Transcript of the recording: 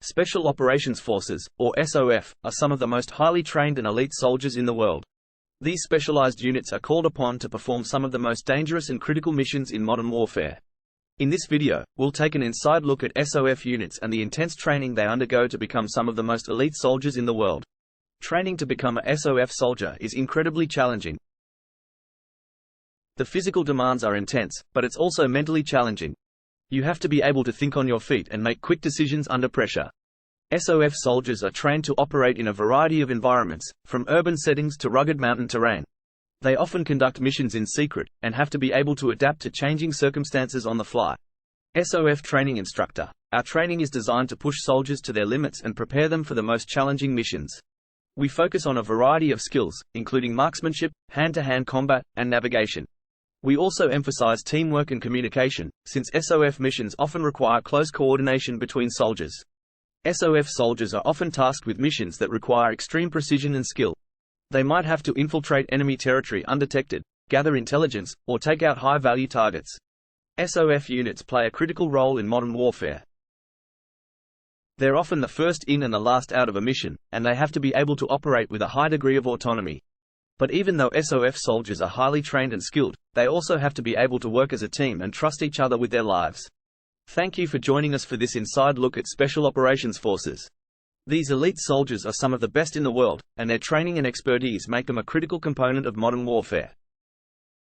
Special Operations Forces, or SOF, are some of the most highly trained and elite soldiers in the world. These specialized units are called upon to perform some of the most dangerous and critical missions in modern warfare. In this video, we'll take an inside look at SOF units and the intense training they undergo to become some of the most elite soldiers in the world. Training to become a SOF soldier is incredibly challenging. The physical demands are intense, but it's also mentally challenging. You have to be able to think on your feet and make quick decisions under pressure. SOF soldiers are trained to operate in a variety of environments, from urban settings to rugged mountain terrain. They often conduct missions in secret, and have to be able to adapt to changing circumstances on the fly. SOF Training Instructor. Our training is designed to push soldiers to their limits and prepare them for the most challenging missions. We focus on a variety of skills, including marksmanship, hand-to-hand combat, and navigation. We also emphasize teamwork and communication, since SOF missions often require close coordination between soldiers. SOF soldiers are often tasked with missions that require extreme precision and skill. They might have to infiltrate enemy territory undetected, gather intelligence, or take out high-value targets. SOF units play a critical role in modern warfare. They're often the first in and the last out of a mission, and they have to be able to operate with a high degree of autonomy. But even though SOF soldiers are highly trained and skilled, they also have to be able to work as a team and trust each other with their lives. Thank you for joining us for this inside look at Special Operations Forces. These elite soldiers are some of the best in the world, and their training and expertise make them a critical component of modern warfare.